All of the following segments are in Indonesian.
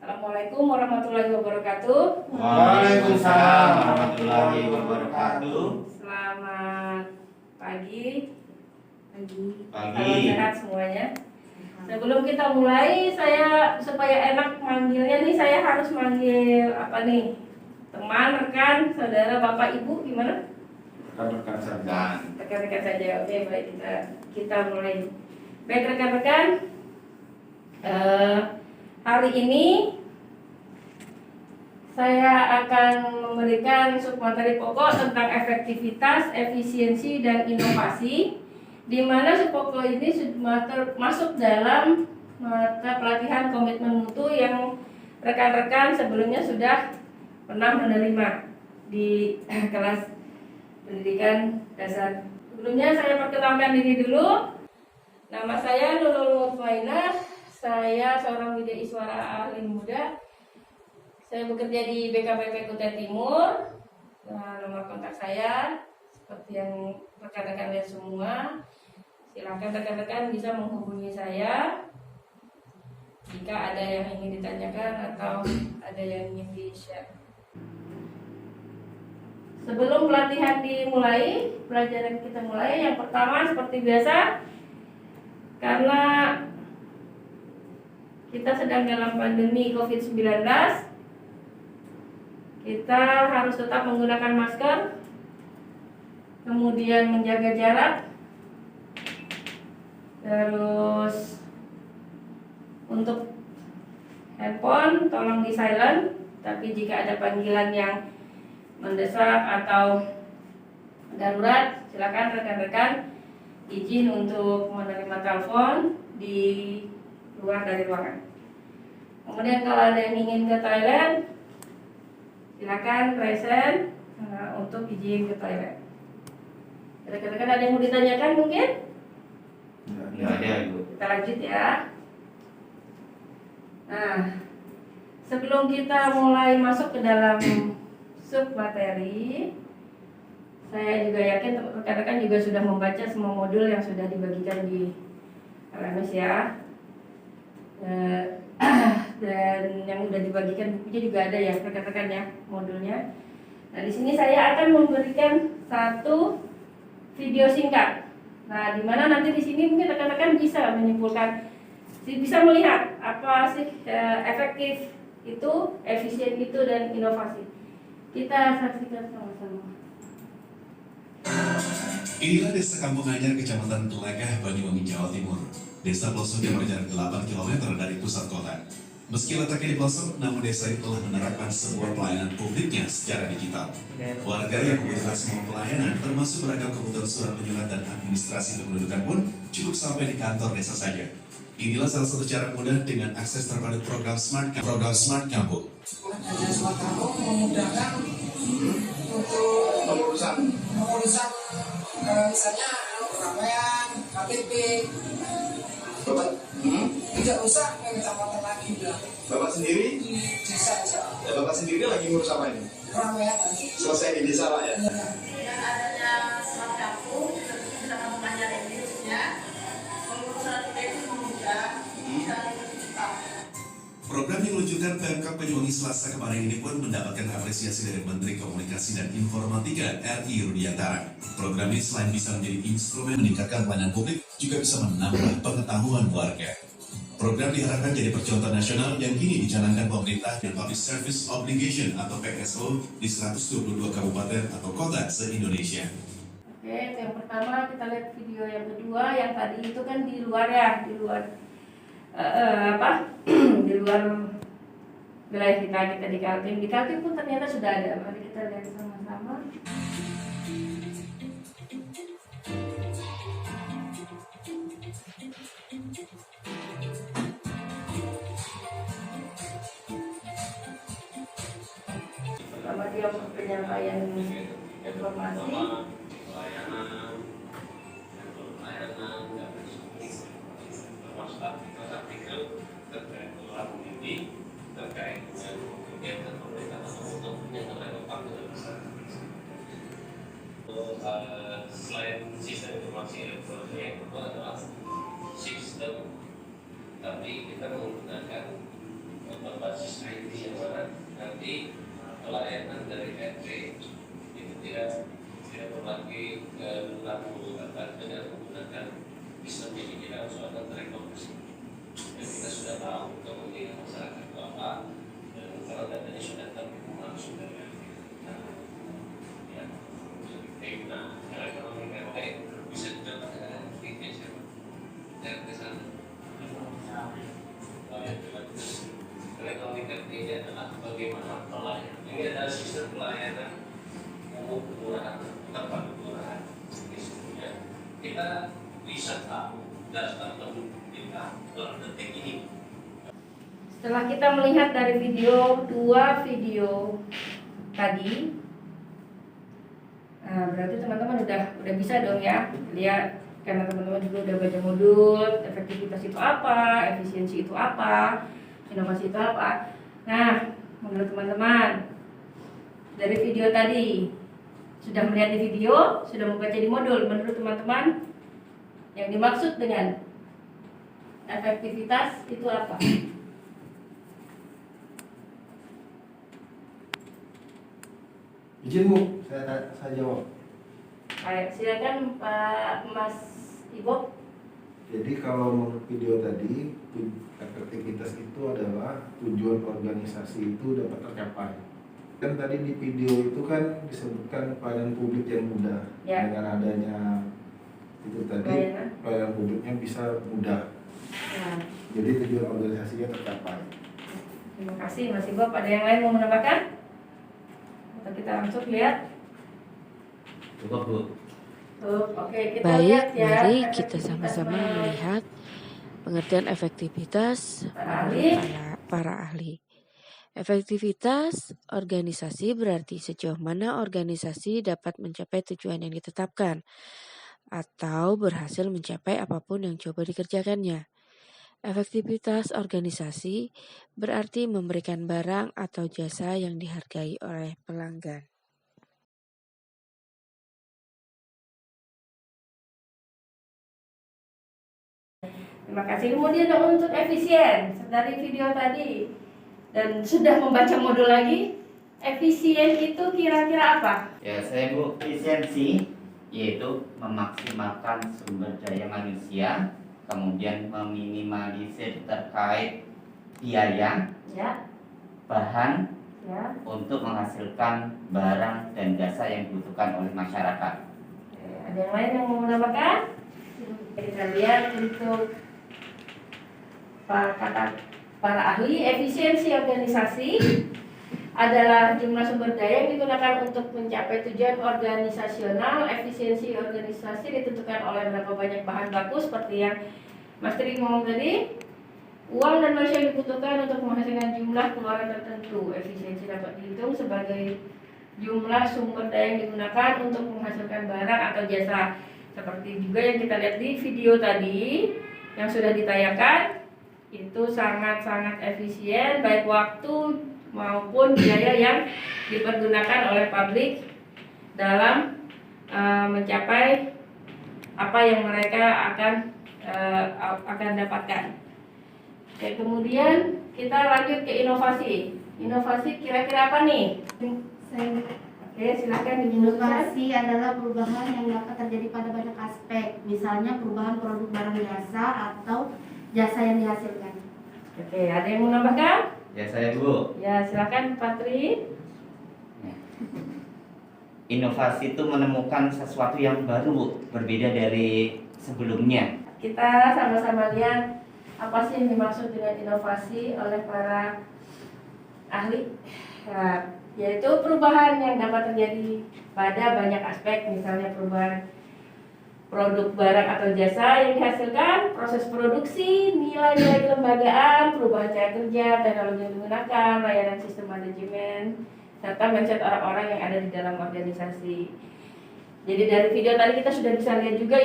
Assalamualaikum warahmatullahi wabarakatuh. Waalaikumsalam warahmatullahi wabarakatuh. Selamat pagi. Pagi. Salam sehat semuanya. Sebelum kita mulai, saya supaya enak manggilnya nih, saya harus manggil apa nih? Teman, rekan, saudara, bapak, ibu, gimana? Rekan-rekan saja. Rekan-rekan saja. Oke, baik, kita mulai. Baik rekan-rekan, hari ini saya akan memberikan submateri pokok tentang efektivitas, efisiensi, dan inovasi, di mana subpokok ini masuk dalam mata pelatihan komitmen mutu yang rekan-rekan sebelumnya sudah pernah menerima di kelas pendidikan dasar. Sebelumnya saya perkenalkan diri dulu. Nama saya Nurul Mutmainah. Saya seorang wideiswara ahli muda. Saya bekerja di BKPP Kutai Timur. Nomor kontak saya seperti yang rekan-rekan lihat semua. Silakan rekan-rekan bisa menghubungi saya jika ada yang ingin ditanyakan atau ada yang ingin di-share. Sebelum pelatihan dimulai, pelajaran kita mulai. Yang pertama seperti biasa, karena kita sedang dalam pandemi COVID-19, kita harus tetap menggunakan masker, kemudian menjaga jarak, terus untuk handphone tolong di silent, tapi jika ada panggilan yang mendesak atau darurat, silakan rekan-rekan izin untuk menerima telepon di luar dari ruangan. Kemudian kalau ada yang ingin ke toilet, silakan present untuk izin ke toilet. Rekan-rekan ada yang mau ditanyakan mungkin? Ya, ada Ibu. Kita lanjut ya. Nah, sebelum kita mulai masuk ke dalam submateri, saya juga yakin rekan-rekan juga sudah membaca semua modul yang sudah dibagikan di LMS ya. Dan yang sudah dibagikan bukunya juga ada ya rekan-rekan ya modulnya. Nah, di sini saya akan memberikan satu video singkat. Nah, di mana nanti di sini mungkin rekan-rekan bisa menyimpulkan, bisa melihat apa sih efektif itu, efisien itu, dan inovasi. Kita saksikan sama-sama. Inilah Desa Kampung Anyar, Kecamatan Telagah, Banyuwangi, Jawa Timur. Desa pelosok yang berjarak 8 km dari pusat kota. Meski letaknya di pelosok, namun desa ini telah menerapkan sebuah pelayanan publiknya secara digital. Warga yang membutuhkan semua pelayanan, termasuk beragam kebutuhan surat menyurat dan administrasi kependudukan pun cukup sampai di kantor desa saja. Inilah salah satu cara mudah dengan akses terpadu program Smart Kampung. Adanya Smart Kampung memudahkan untuk pengurusan misalnya keramaian, KTP, tidak usah ke kecamatan lagi udah. Bapak sendiri? Di desa aja. Ya, Bapak sendiri lagi ngurus apa ini? Keramaian. Selesai di desa Pak ya? Dengan adanya Smart Kampung, kita kampung Anyar ini khususnya, pengurusan itu mudah dan cepat. Program yang diluncurkan Pemkab Banyuwangi Selasa kemarin ini pun mendapatkan apresiasi dari Menteri Komunikasi dan Informatika RI Rudiantara. Program ini selain bisa menjadi instrumen meningkatkan pelayanan publik, juga bisa menambah pengetahuan warga. Program diharapkan jadi percontohan nasional yang kini dicanangkan pemerintah dan Public Service Obligation atau PSO di 122 kabupaten atau kota se-Indonesia. Oke, yang pertama kita lihat video yang kedua. Yang tadi itu kan di luar ya, di luar di luar wilayah kita di Kaltim. Di Kaltim pun ternyata sudah ada. Mari kita lihat sama-sama. Pertama dia penyampaian informasi. terkait dengan kegiatan pemerintah untuk menyertakan selain sistem informasi elektronik yang kedua adalah sistem, tapi kita menggunakan berbasis nanti pelayanan dari RT itu tidak berlagi menggunakan dengan menggunakan sistem ini, kita harus ada rekomendasi. Dan kita sudah tahu kepentingan masyarakat itu apa, dan kalau datanya sudah terhubung langsung dari RT. Nah, ekonomi RT bisa didapat dengan tiga siapa? RT sana. Ekonomi RT ini adalah bagaimana pelayanan. Ini adalah sistem pelayanan umum kelurahan, tempat kelurahan. Sesungguhnya kita bisa tahu data penduduk kita per detik ini. Setelah kita melihat dari dua video tadi, nah, berarti teman-teman udah bisa dong ya lihat, karena teman-teman juga udah baca modul efektivitas itu apa, efisiensi itu apa, inovasi itu apa. Nah, menurut teman-teman dari video tadi, sudah melihat di video, sudah membaca di modul, menurut teman-teman yang dimaksud dengan efektivitas itu apa? Izin Bu, saya jawab. Baik, silakan Pak Mas Ibob. Jadi kalau menurut video tadi, efektivitas itu adalah tujuan organisasi itu dapat tercapai. Kan tadi di video itu kan disebutkan pelayanan publik yang mudah. Ya. Dengan adanya itu tadi, pelayanan publiknya bisa mudah. Nah, Jadi tujuan organisasinya tercapai. terima kasih Mas Ibob. Ada yang lain mau menambahkan? Atau kita langsung lihat? Cukup Bu. Oke, kita Baik, lihat ya. mari kita efektivitas sama-sama menurut melihat pengertian efektivitas para ahli. menurut para ahli. Efektivitas organisasi berarti sejauh mana organisasi dapat mencapai tujuan yang ditetapkan atau berhasil mencapai apapun yang coba dikerjakannya. Efektivitas organisasi berarti memberikan barang atau jasa yang dihargai oleh pelanggan. Terima kasih. Kemudian untuk efisien, dari video tadi dan sudah membaca modul lagi, efisien itu kira-kira apa? Ya, saya Bu, efisiensi yaitu memaksimalkan sumber daya manusia, kemudian meminimalisir terkait biaya, Ya, bahan ya. untuk menghasilkan barang dan jasa yang dibutuhkan oleh masyarakat. Oke, ada yang lain yang mau menambahkan? Kita lihat untuk para ahli, efisiensi organisasi adalah jumlah sumber daya yang digunakan untuk mencapai tujuan organisasional. Efisiensi organisasi ditentukan oleh berapa banyak bahan baku seperti yang Mas Tri ngomong tadi. Uang dan manusia yang dibutuhkan untuk menghasilkan jumlah keluaran tertentu. Efisiensi dapat dihitung sebagai jumlah sumber daya yang digunakan untuk menghasilkan barang atau jasa. Seperti juga yang kita lihat di video tadi yang sudah ditayangkan, itu sangat-sangat efisien baik waktu maupun biaya yang dipergunakan oleh publik dalam mencapai apa yang mereka akan dapatkan. Oke, kemudian kita lanjut ke inovasi. Inovasi kira-kira apa nih? Oke, silakan dijelaskan. Inovasi adalah perubahan yang dapat terjadi pada banyak aspek, misalnya perubahan produk barang jasa atau jasa yang dihasilkan. Oke, ada yang mau menambahkan? Ya, saya Bu. Ya, silakan Pak Tri. Inovasi itu menemukan sesuatu yang baru, berbeda dari sebelumnya. Kita sama-sama lihat apa sih yang dimaksud dengan inovasi oleh para ahli. Nah, yaitu perubahan yang dapat terjadi pada banyak aspek, misalnya perubahan produk barang atau jasa yang dihasilkan, proses produksi, nilai-nilai kelembagaan, perubahan cara kerja, teknologi yang digunakan, layanan sistem manajemen, serta mindset orang-orang yang ada di dalam organisasi. Jadi dari video tadi kita sudah bisa lihat juga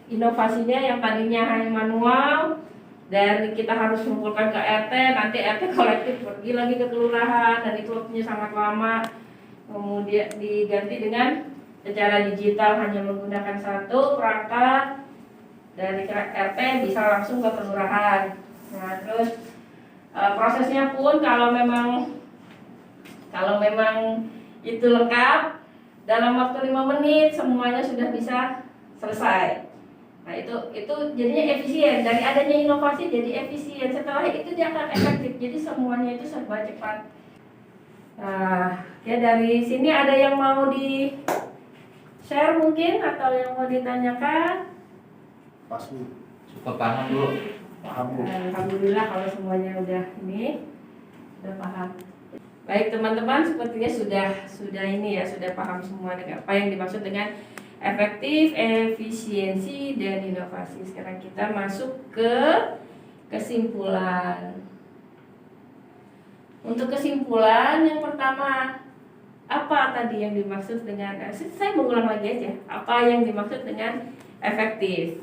inovasinya yang tadinya hanya manual, dari kita harus mengumpulkan ke RT, nanti RT kolektif pergi lagi ke kelurahan, dan itu waktunya sangat lama. Kemudian diganti dengan secara digital, hanya menggunakan satu perangkat dari RT bisa langsung ke kelurahan. Nah, terus prosesnya pun kalau memang Kalau memang itu lengkap, dalam waktu 5 menit semuanya sudah bisa selesai. Nah itu jadinya efisien. Dari adanya inovasi jadi efisien. Setelah itu dia akan efektif. Jadi semuanya itu serba cepat. Ya dari sini ada yang mau di share mungkin atau yang mau ditanyakan? Pas Bu. Cukup paham Bu. Paham Bu. Alhamdulillah kalau semuanya udah paham. Baik teman-teman, sepertinya sudah ini ya, sudah paham semua dengan apa yang dimaksud dengan efektif, efisiensi, dan inovasi. Sekarang kita masuk ke kesimpulan. Untuk kesimpulan yang pertama, apa tadi yang dimaksud dengan, saya mengulang lagi aja, apa yang dimaksud dengan efektif?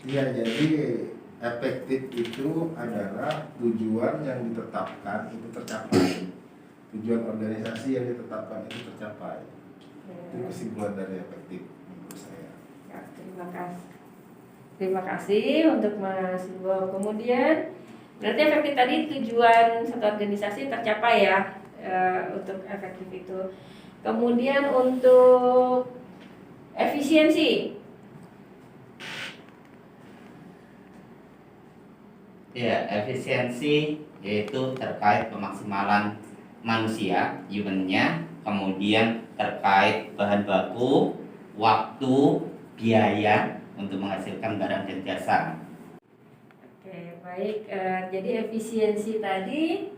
Ya, jadi efektif itu adalah tujuan yang ditetapkan itu tercapai. Tujuan organisasi yang ditetapkan itu tercapai. Itu kesimpulan dari efektif menurut saya. Ya, terima kasih untuk Mas Ibo. Kemudian berarti efektif tadi tujuan satu organisasi tercapai ya, untuk efektif itu. Kemudian untuk efisiensi. Ya, efisiensi yaitu terkait pemaksimalan manusia, human-nya, kemudian terkait bahan baku, waktu, biaya untuk menghasilkan barang dan jasa. Oke, baik. Jadi efisiensi tadi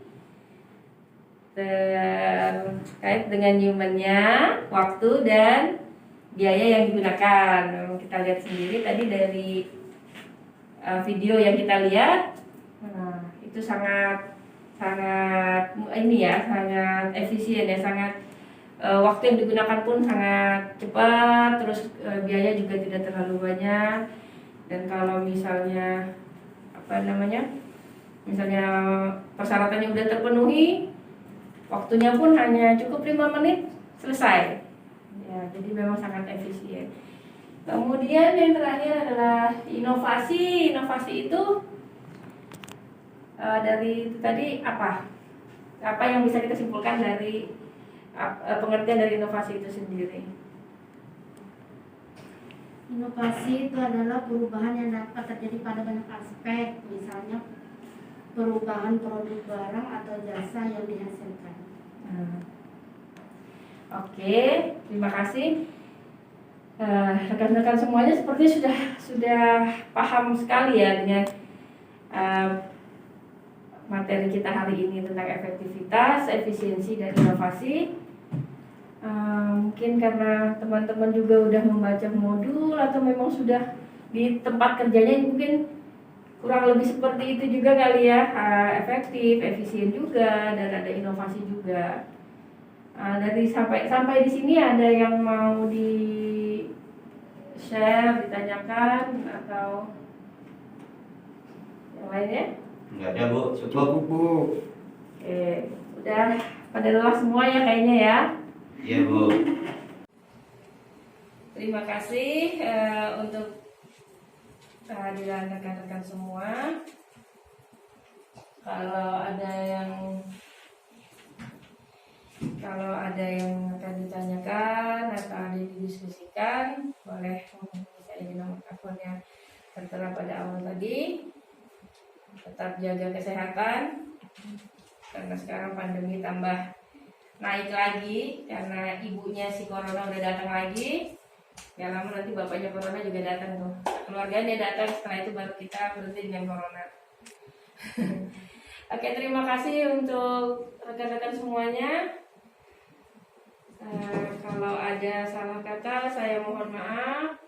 terkait dengan human-nya, waktu dan biaya yang digunakan. Kita lihat sendiri tadi dari video yang kita lihat. Itu sangat ini ya, sangat efisien ya, sangat waktu yang digunakan pun sangat cepat, terus biaya juga tidak terlalu banyak. Dan kalau misalnya misalnya persyaratannya udah terpenuhi, waktunya pun hanya cukup 5 menit selesai. Ya, jadi memang sangat efisien. Kemudian yang terakhir adalah inovasi. Inovasi itu dari tadi apa yang bisa kita simpulkan dari pengertian dari inovasi itu sendiri? Inovasi itu adalah perubahan yang dapat terjadi pada banyak aspek, misalnya perubahan produk barang atau jasa yang dihasilkan. Oke, terima kasih. Rekan-rekan semuanya sepertinya sudah paham sekali ya dengan materi kita hari ini tentang efektivitas, efisiensi, dan inovasi. Mungkin karena teman-teman juga udah membaca modul atau memang sudah di tempat kerjanya, mungkin kurang lebih seperti itu juga kali ya, efektif, efisien juga, dan ada inovasi juga. Dari sampai di sini ada yang mau di share, ditanyakan atau yang lainnya? Enggak ada Bu, cukup. Bu. Oke, udah pada lelah semua ya kayaknya ya. Iya Bu. Terima kasih untuk kehadiran rekan-rekan semua. Kalau ada yang akan ditanyakan atau ada yang didiskusikan, boleh menghubungi saya di nomor telepon yang tertera pada awal tadi. Tetap jaga kesehatan, karena sekarang pandemi tambah naik lagi karena ibunya si corona udah datang lagi. Ya lama nanti bapaknya corona juga datang tuh, keluarganya datang, setelah itu baru kita berhenti dengan corona. Oke, terima kasih untuk rekan-rekan semuanya. Kalau ada salah kata saya mohon maaf.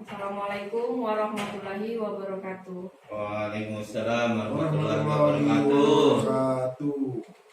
Assalamualaikum warahmatullahi wabarakatuh. Waalaikumsalam warahmatullahi Warahmatullahi wabarakatuh. wabarakatuh.